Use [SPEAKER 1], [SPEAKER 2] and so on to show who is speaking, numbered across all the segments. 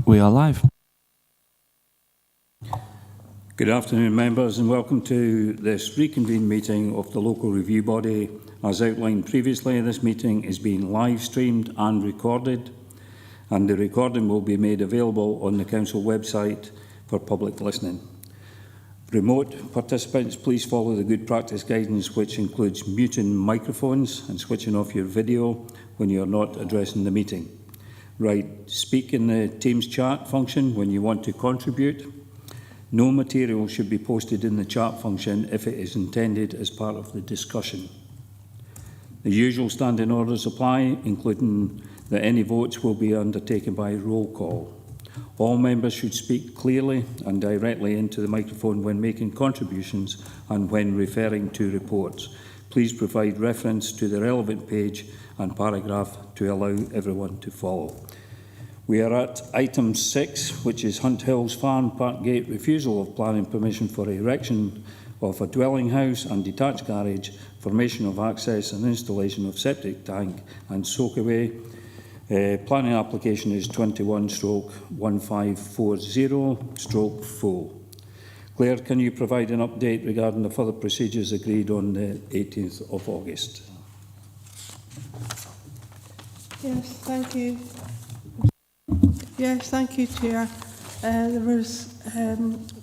[SPEAKER 1] We are live.
[SPEAKER 2] Good afternoon, members, and welcome to this reconvened meeting of the local review body. As outlined previously, this meeting is being live streamed and recorded, and the recording will be made available on the council website for public listening. Remote participants, please follow the good practice guidance, which includes muting microphones and switching off your video when you are not addressing the meeting. Speak in the Teams chat function when you want to contribute. No material should be posted in the chat function if it is intended as part of the discussion. The usual standing orders apply, including that any votes will be undertaken by roll call. All members should speak clearly and directly into the microphone when making contributions and when referring to reports. Please provide reference to the relevant page and paragraph to allow everyone to follow. We are at item 6, which is Hunt Hills Farm Park Gate refusal of planning permission for erection of a dwelling house and detached garage, formation of access and installation of septic tank and soakaway. Planning application is 21/1540/4. Claire, can you provide an update regarding the further procedures agreed on the 18th of August?
[SPEAKER 3] Yes, thank you. Yes, thank you, Chair. There was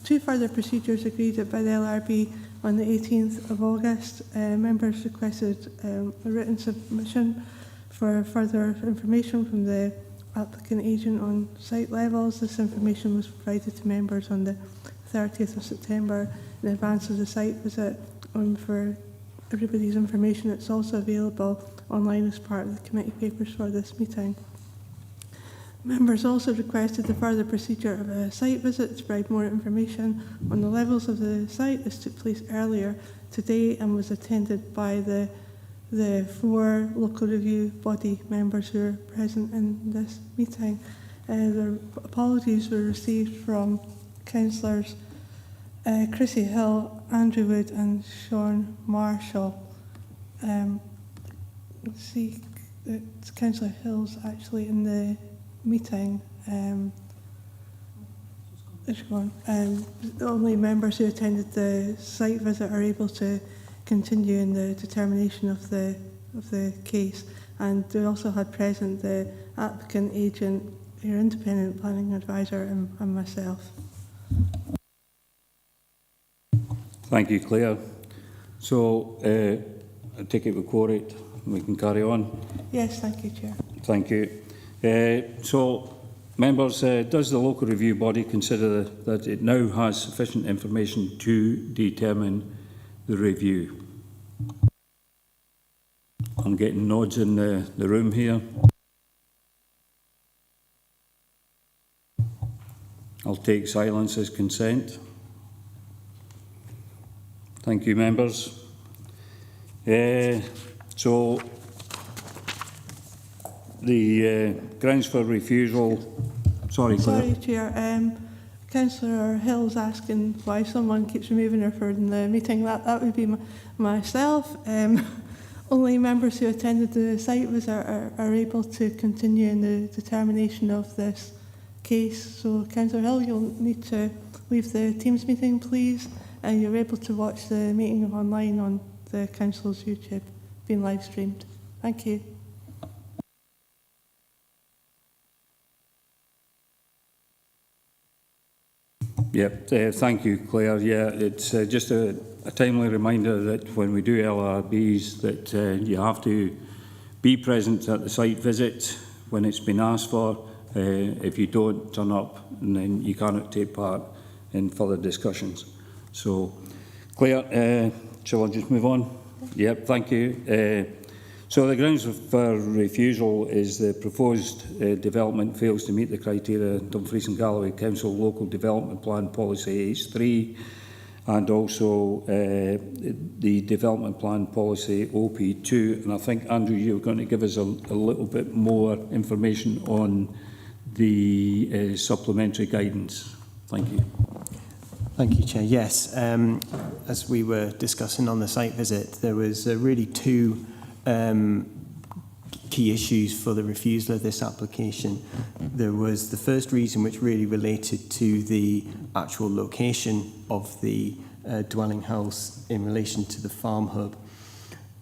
[SPEAKER 3] 2 further procedures agreed by the LRB on the 18th of August. Members requested a written submission for further information from the applicant agent on site levels. This information was provided to members on the 30th of September in advance of the site visit. For everybody's information, it's also available online as part of the committee papers for this meeting. Members also requested the further procedure of a site visit to provide more information on the levels of the site. This took place earlier today and was attended by the 4 local review body members who are present in this meeting. The apologies were received from councillors Chrissy Hill, Andrew Wood and Sean Marshall. Let's see, Councillor Hill's actually in the meeting. Only members who attended the site visit are able to continue in the determination of the case, and we also had present the applicant agent, your independent planning advisor, and myself.
[SPEAKER 2] Thank you, Claire. So I take it we quote. We can carry on.
[SPEAKER 3] Yes, thank you, Chair.
[SPEAKER 2] Thank you. So, members, does the local review body consider that it now has sufficient information to determine the review? I'm getting nods in the room here. I'll take silence as consent. Thank you, members. So, the grounds for refusal. Sorry, Claire.
[SPEAKER 3] Sorry, Chair. Councillor Hill's asking why someone keeps removing her from the meeting. That would be myself. Only members who attended the site visit are able to continue in the determination of this case. So, Councillor Hill, you'll need to leave the Teams meeting, please, and you're able to watch the meeting online on the Council's YouTube, being live streamed. Thank you.
[SPEAKER 2] Yep, thank you, Claire. Yeah, it's just a timely reminder that when we do LRBs that you have to be present at the site visit when it's been asked for. If you don't turn up, and then you cannot take part in further discussions. So, Claire, shall I just move on? Yep, thank you. So the grounds for refusal is the proposed development fails to meet the criteria Dumfries and Galloway Council Local Development Plan Policy H3 and also the Development Plan Policy OP2. And I think, Andrew, you're going to give us a little bit more information on the supplementary guidance. Thank you.
[SPEAKER 4] Thank you, Chair. Yes, as we were discussing on the site visit, there was really 2 key issues for the refusal of this application. There was the first reason, which really related to the actual location of the dwelling house in relation to the farm hub,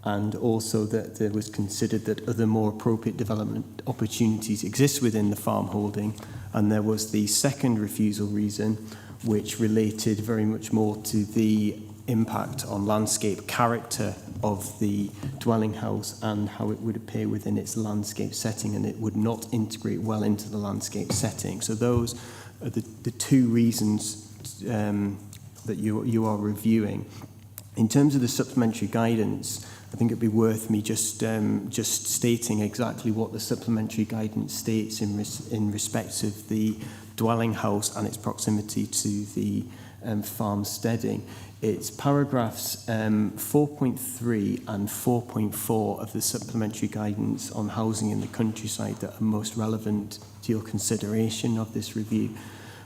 [SPEAKER 4] and also that there was considered that other more appropriate development opportunities exist within the farm holding. And there was the second refusal reason, which related very much more to the impact on landscape character of the dwelling house and how it would appear within its landscape setting, and it would not integrate well into the landscape setting. So those are the two reasons that you are reviewing. In terms of the supplementary guidance, I think it'd be worth me just stating exactly what the supplementary guidance states in respect of the dwelling house and its proximity to the farmsteading. It's paragraphs 4.3 and 4.4 of the supplementary guidance on housing in the countryside that are most relevant to your consideration of this review.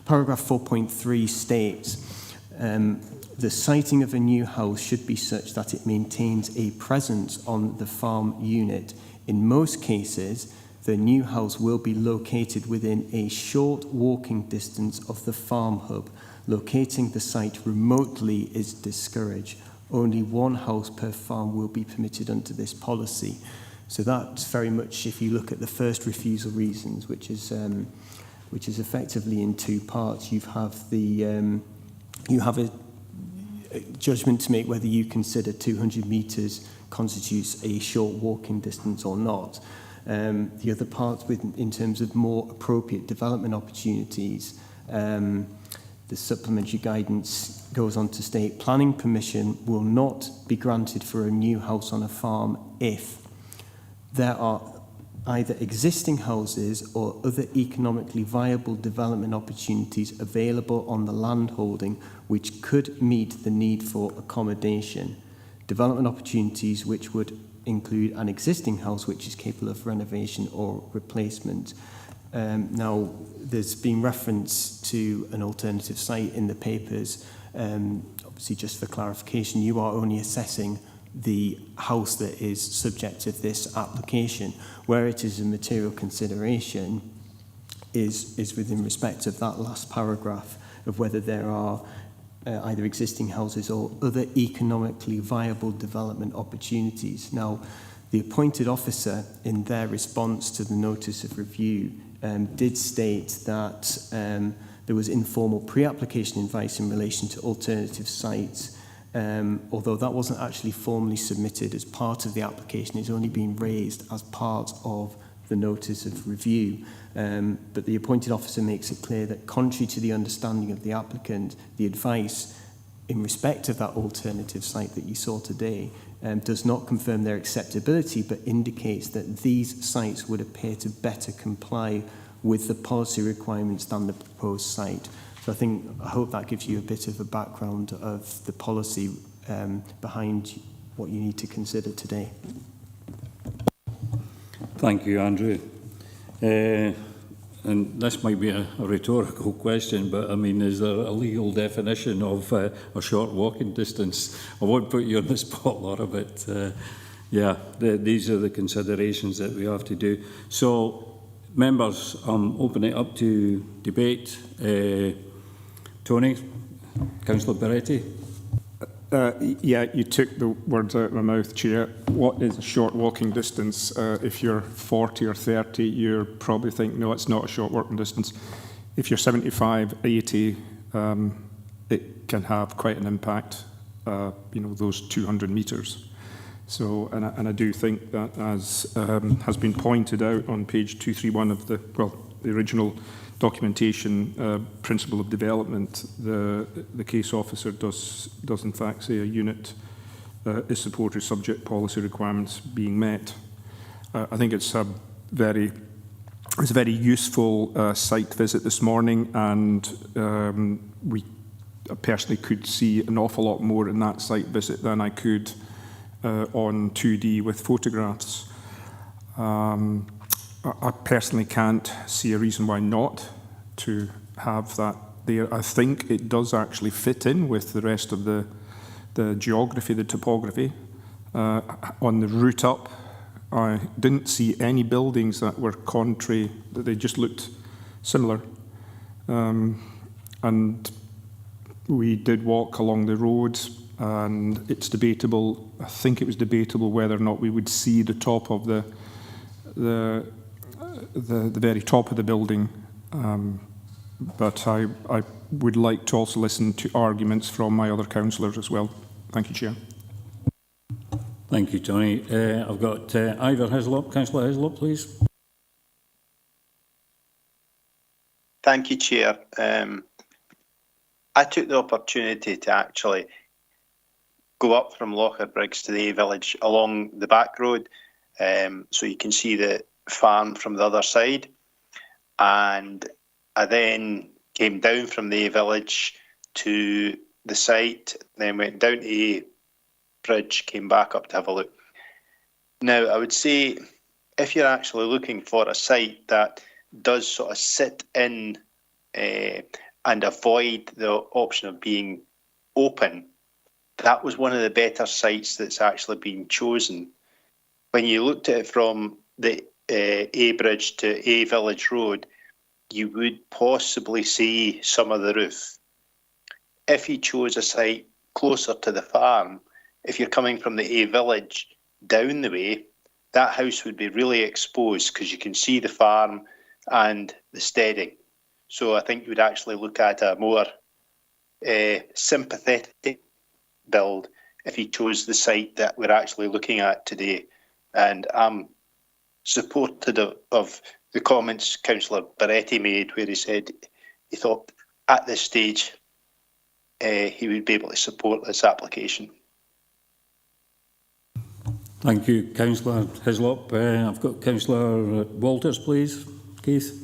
[SPEAKER 4] Paragraph 4.3 states, the siting of a new house should be such that it maintains a presence on the farm unit. In most cases, the new house will be located within a short walking distance of the farm hub. Locating the site remotely is discouraged. Only one house per farm will be permitted under this policy. So that's very much, if you look at the first refusal reasons, which is effectively in two parts. You have a judgment to make whether you consider 200 metres constitutes a short walking distance or not. The other part, in terms of more appropriate development opportunities, the supplementary guidance goes on to state planning permission will not be granted for a new house on a farm if there are either existing houses or other economically viable development opportunities available on the land holding which could meet the need for accommodation. Development opportunities which would include an existing house which is capable of renovation or replacement. Now, there's been reference to an alternative site in the papers. Obviously, just for clarification, you are only assessing the house that is subject to this application. Where it is a material consideration is within respect of that last paragraph of whether there are either existing houses or other economically viable development opportunities. Now, the appointed officer, in their response to the notice of review, did state that there was informal pre-application advice in relation to alternative sites, although that wasn't actually formally submitted as part of the application. It's only been raised as part of the notice of review. But the appointed officer makes it clear that, contrary to the understanding of the applicant, the advice in respect of that alternative site that you saw today does not confirm their acceptability, but indicates that these sites would appear to better comply with the policy requirements than the proposed site. So I hope that gives you a bit of a background of the policy behind what you need to consider today.
[SPEAKER 2] Thank you, Andrew. And this might be a rhetorical question, but I mean, is there a legal definition of a short walking distance? I won't put you on the spot, Laura, but these are the considerations that we have to do. So, members, open it up to debate. Tony, Councillor Beretti.
[SPEAKER 1] Yeah, you took the words out of my mouth, Chair. What is a short walking distance? If you're 40 or 30, you probably think, no, it's not a short walking distance. If you're 75, 80, it can have quite an impact, those 200 metres. So, and I do think that, as has been pointed out on page 231 of the original documentation principle of development, the case officer does in fact say a unit is supported subject policy requirements being met. I think it's a very useful site visit this morning, and I personally could see an awful lot more in that site visit than I could on 2D with photographs. I personally can't see a reason why not to have that there. I think it does actually fit in with the rest of the geography, the topography. On the route up, I didn't see any buildings that were contrary, that they just looked similar. And we did walk along the road, and it's debatable, I think it was debatable whether or not we would see the top of the very top of the building. But I would like to also listen to arguments from my other councillors as well. Thank you, Chair.
[SPEAKER 2] Thank you, Tony. I've got Ivor Hislop. Councillor Hislop, please.
[SPEAKER 5] Thank you, Chair. I took the opportunity to actually go up from Locher Briggs to the A Village along the back road, so you can see the farm from the other side. And I then came down from the A Village to the site, then went down to A Bridge, came back up to have a look. Now, I would say if you're actually looking for a site that does sort of sit in and avoid the option of being open, that was one of the better sites that's actually been chosen. When you looked at it from the A Bridge to A Village Road, you would possibly see some of the roof. If you chose a site closer to the farm, if you're coming from the A Village down the way, that house would be really exposed because you can see the farm and the steading. So I think you would actually look at a more sympathetic build if you chose the site that we're actually looking at today. And I'm supportive of the comments Councillor Barretti made, where he said he thought at this stage he would be able to support this application.
[SPEAKER 2] Thank you, Councillor Hislop. I've got Councillor Walters, please. Keith.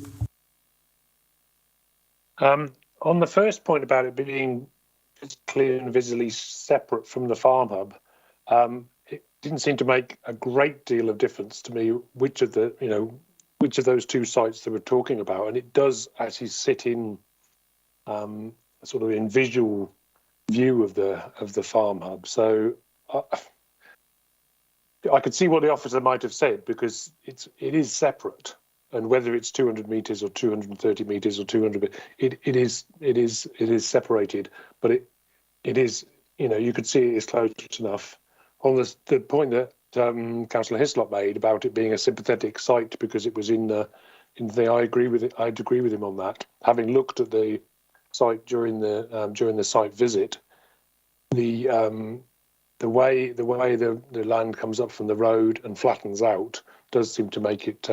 [SPEAKER 6] On the first point about it being physically and visually separate from the farm hub, it didn't seem to make a great deal of difference to me which of those two sites they were talking about, and it does actually sit in sort of in visual view of the farm hub. So I could see what the officer might have said, because it is separate. And whether it's 200 metres or 230 metres or 200, it is separated. But it is, you could see it is close enough. On the point that Councillor Hislop made about it being a sympathetic site because it was in the, I agree with it. I'd agree with him on that. Having looked at the site during the site visit, the way the land comes up from the road and flattens out does seem to make it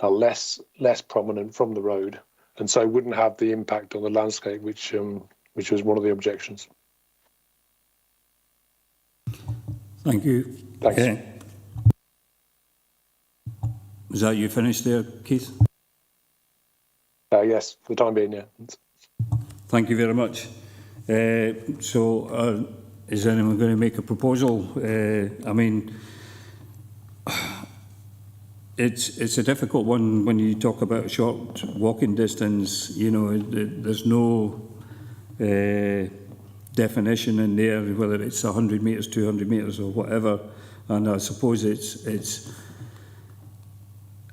[SPEAKER 6] less prominent from the road, and so wouldn't have the impact on the landscape, which was one of the objections.
[SPEAKER 2] Thank you.
[SPEAKER 6] Thanks.
[SPEAKER 2] Is that you finished there, Keith?
[SPEAKER 6] Yes, for the time being, yeah.
[SPEAKER 2] Thank you very much. So, is anyone going to make a proposal? I mean, it's a difficult one when you talk about short walking distance. There's no definition in there, whether it's 100 metres, 200 metres or whatever. And I suppose it's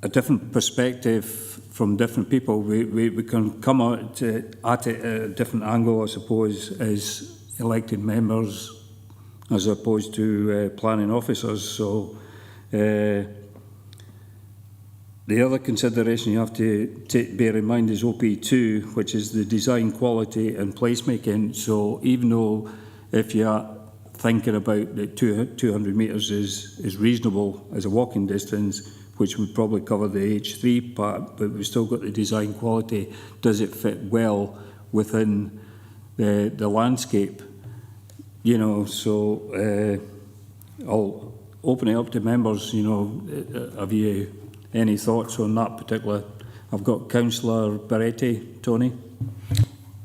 [SPEAKER 2] a different perspective from different people. We can come at it at a different angle, I suppose, as elected members as opposed to planning officers. So the other consideration you have to bear in mind is OP2, which is the design quality and placemaking. So even though if you're thinking about that 200 metres is reasonable as a walking distance, which would probably cover the H3 part, but we've still got the design quality. Does it fit well within the landscape? So I'll open it up to members. Have you any thoughts on that particular? I've got Councillor Barretti. Tony?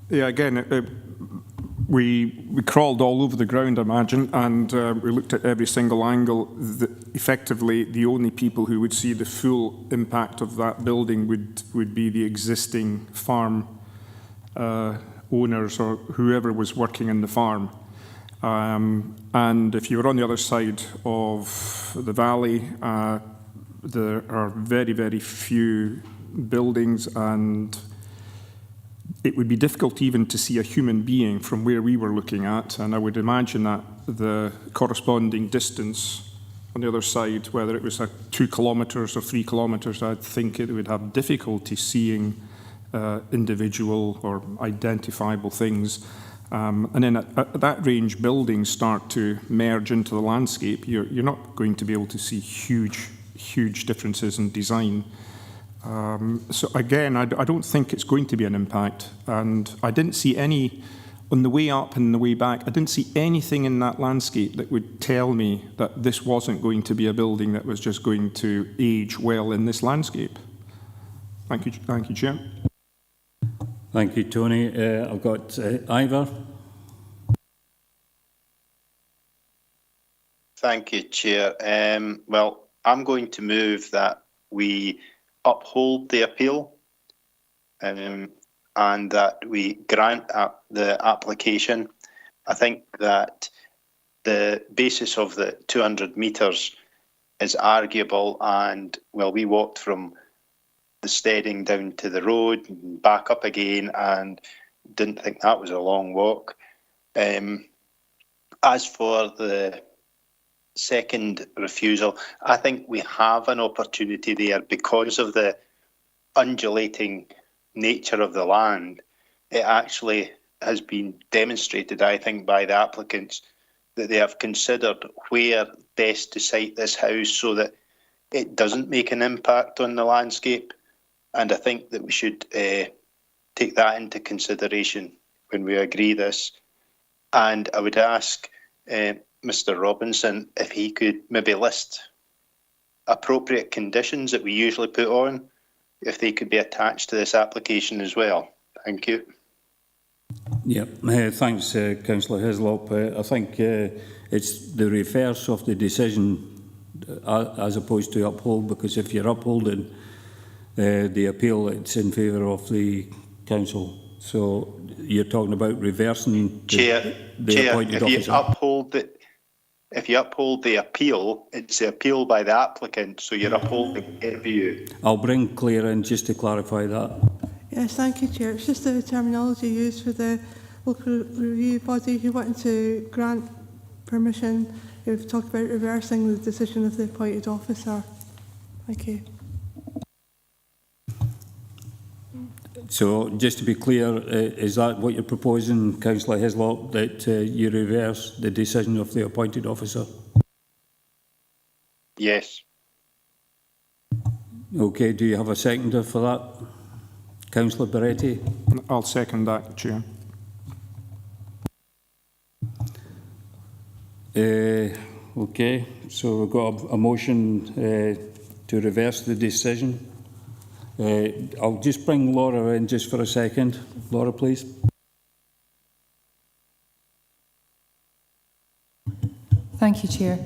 [SPEAKER 1] Yeah, again, we crawled all over the ground, I imagine, and we looked at every single angle. Effectively, the only people who would see the full impact of that building would be the existing farm owners or whoever was working in the farm. And if you were on the other side of the valley, there are very, very few buildings, and it would be difficult even to see a human being from where we were looking at. And I would imagine that the corresponding distance on the other side, whether it was 2 kilometres or 3 kilometres, I'd think it would have difficulty seeing individual or identifiable things. And then at that range, buildings start to merge into the landscape. You're not going to be able to see huge differences in design. So again, I don't think it's going to be an impact. And I didn't see any, on the way up and the way back, I didn't see anything in that landscape that would tell me that this wasn't going to be a building that was just going to age well in this landscape. Thank you, Chair.
[SPEAKER 2] Thank you, Tony. I've got Ivor.
[SPEAKER 5] Thank you, Chair. Well, I'm going to move that we uphold the appeal and that we grant the application. I think that the basis of the 200 metres is arguable, and well, we walked from the steading down to the road and back up again and didn't think that was a long walk. As for the second refusal, I think we have an opportunity there because of the undulating nature of the land. It actually has been demonstrated, I think, by the applicants that they have considered where best to site this house so that it doesn't make an impact on the landscape. And I think that we should take that into consideration when we agree this. And I would ask Mr. Robinson if he could maybe list appropriate conditions that we usually put on, if they could be attached to this application as well. Thank you.
[SPEAKER 2] Yep. Thanks, Councillor Hislop. I think it's the reverse of the decision as opposed to uphold, because if you're upholding the appeal, it's in favour of the council. So you're talking about reversing the appointed officer. If you uphold the appeal, it's the appeal by the applicant, so you're upholding their view. I'll bring Claire in just to clarify that.
[SPEAKER 3] Yes, thank you, Chair. It's just the terminology used for the local review body who wanted to grant permission. You've talked about reversing the decision of the appointed officer. Thank you.
[SPEAKER 2] So, just to be clear, is that what you're proposing, Councillor Hislop, that you reverse the decision of the appointed officer?
[SPEAKER 5] Yes.
[SPEAKER 2] Okay, do you have a seconder for that? Councillor Beretti?
[SPEAKER 1] I'll second that, Chair.
[SPEAKER 2] Okay, so we've got a motion to reverse the decision. I'll just bring Laura in just for a second. Laura, please.
[SPEAKER 7] Thank you, Chair.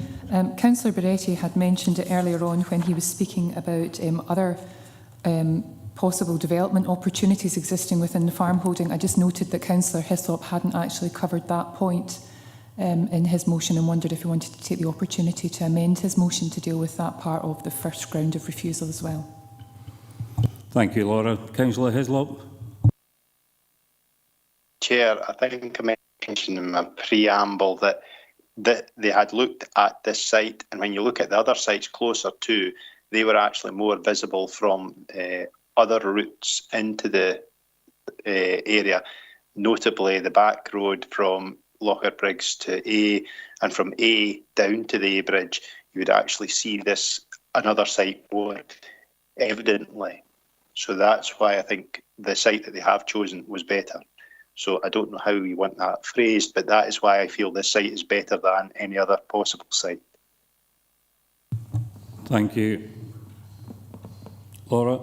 [SPEAKER 7] Councillor Beretti had mentioned it earlier on when he was speaking about other possible development opportunities existing within the farm holding. I just noted that Councillor Hislop hadn't actually covered that point in his motion and wondered if he wanted to take the opportunity to amend his motion to deal with that part of the first ground of refusal as well.
[SPEAKER 2] Thank you, Laura. Councillor Hislop?
[SPEAKER 5] Chair, I think I mentioned in my preamble that they had looked at this site, and when you look at the other sites closer to, they were actually more visible from other routes into the area, notably the back road from Locherbriggs to A, and from A down to the A Bridge. You would actually see this another site more evidently. So that's why I think the site that they have chosen was better. So I don't know how you want that phrased, but that is why I feel this site is better than any other possible site.
[SPEAKER 2] Thank you. Laura?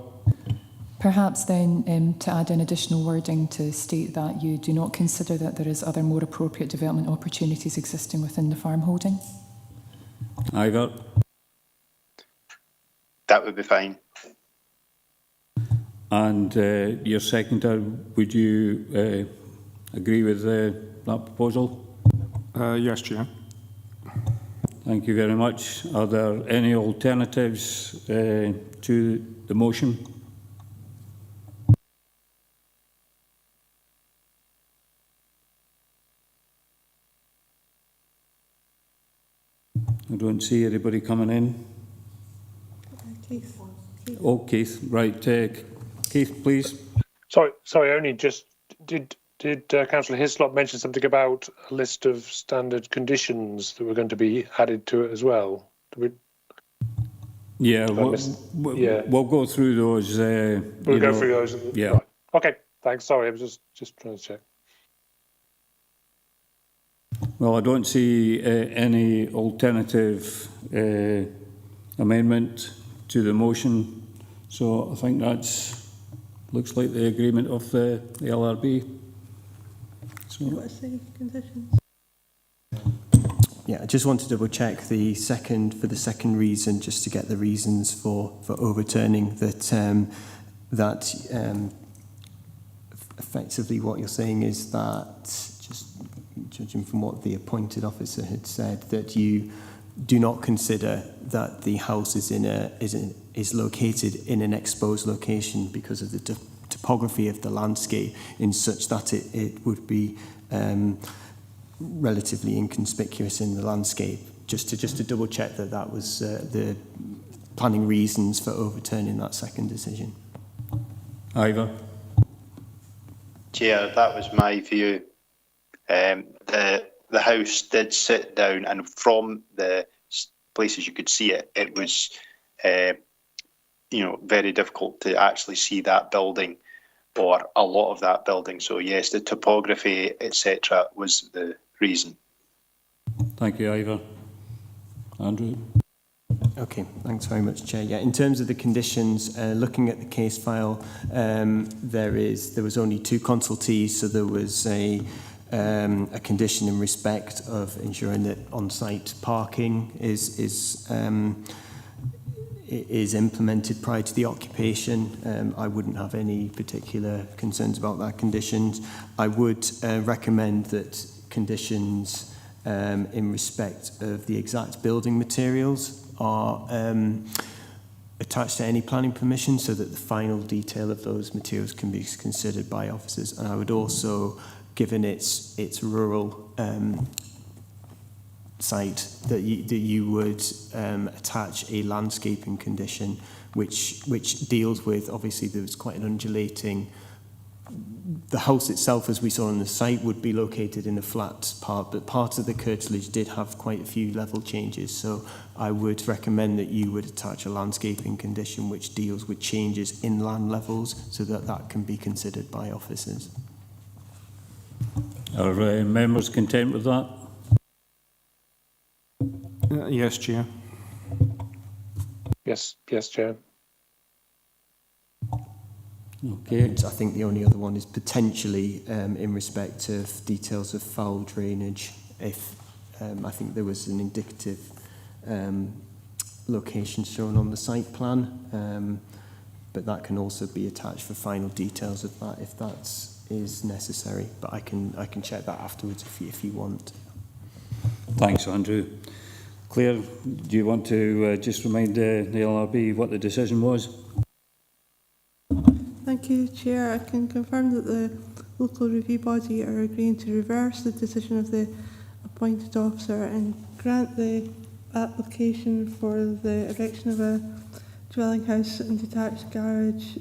[SPEAKER 7] Perhaps then to add in additional wording to state that you do not consider that there is other more appropriate development opportunities existing within the farm holding.
[SPEAKER 2] Ivor?
[SPEAKER 5] That would be fine.
[SPEAKER 2] And your seconder, would you agree with that proposal?
[SPEAKER 1] Yes, Chair.
[SPEAKER 2] Thank you very much. Are there any alternatives to the motion? I don't see anybody coming in.
[SPEAKER 3] Keith.
[SPEAKER 2] Oh, Keith, right. Keith, please.
[SPEAKER 6] Sorry. Only just did Councillor Hislop mention something about a list of standard conditions that were going to be added to it as well?
[SPEAKER 2] Yeah,
[SPEAKER 6] Yeah.
[SPEAKER 2] we'll go through those.
[SPEAKER 6] We'll go through those.
[SPEAKER 2] Yeah.
[SPEAKER 6] Right. Okay. Thanks. Sorry, I was just trying to check.
[SPEAKER 2] Well, I don't see any alternative amendment to the motion, so I think that's looks like the agreement of the LRB. So,
[SPEAKER 3] What's the conditions?
[SPEAKER 4] Yeah, I just want to double check for the second reason, just to get the reasons for overturning that. Effectively, what you're saying is that, just judging from what the appointed officer had said, that you do not consider that the house is located in an exposed location because of the topography of the landscape, in such that it would be relatively inconspicuous in the landscape. Just to double check that was the planning reasons for overturning that second decision.
[SPEAKER 2] Ivor.
[SPEAKER 5] Chair, that was my view. The house did sit down, and from the places you could see it, it was very difficult to actually see that building or a lot of that building. So yes, the topography, etc., was the reason.
[SPEAKER 2] Thank you, Ivor. Andrew.
[SPEAKER 4] Okay, thanks very much, Chair. Yeah, in terms of the conditions, looking at the case file, there was only 2 consultees, so there was a condition in respect of ensuring that on-site parking is implemented prior to the occupation. I wouldn't have any particular concerns about that conditions. I would recommend that conditions in respect of the exact building materials are attached to any planning permission, so that the final detail of those materials can be considered by officers. And I would also, given its rural site, that you would attach a landscaping condition which deals with, obviously there was quite an undulating, the house itself, as we saw on the site, would be located in a flat part, but part of the curtilage did have quite a few level changes. So I would recommend that you would attach a landscaping condition which deals with changes in land levels, so that can be considered by officers.
[SPEAKER 2] Are members content with that?
[SPEAKER 1] Yes, Chair.
[SPEAKER 6] Yes, Chair.
[SPEAKER 2] Okay.
[SPEAKER 4] I think the only other one is potentially in respect of details of foul drainage. If I think there was an indicative location shown on the site plan, but that can also be attached for final details of that if that is necessary. But I can check that afterwards if you want.
[SPEAKER 2] Thanks, Andrew. Claire, do you want to just remind the LRB what the decision was?
[SPEAKER 3] Thank you, Chair. I can confirm that the local review body are agreeing to reverse the decision of the appointed officer and grant the application for the erection of a dwelling house and detached garage,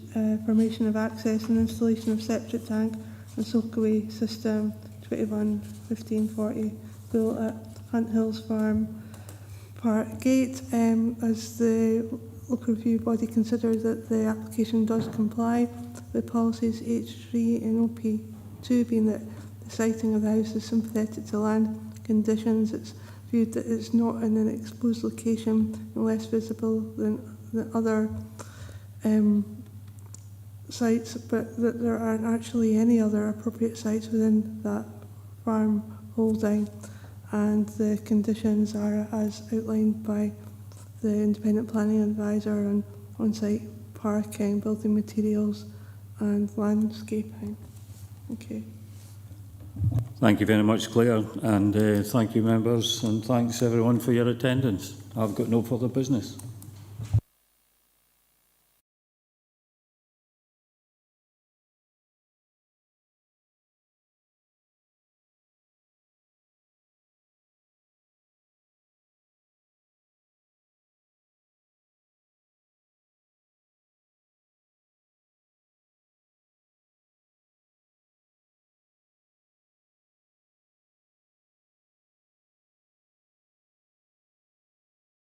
[SPEAKER 3] formation of access and installation of septic tank and soakaway system 21-1540 built at Hunt Hills Farm Park Gate, as the local review body considers that the application does comply with policies H3 and OP2, being that the siting of the house is sympathetic to land conditions. It's viewed that it's not in an exposed location and less visible than other sites, but that there aren't actually any other appropriate sites within that farm holding, and the conditions are as outlined by the independent planning advisor on site parking, building materials and landscaping. Okay.
[SPEAKER 2] Thank you very much, Claire, and thank you, members, and thanks everyone for your attendance. I've got no further business.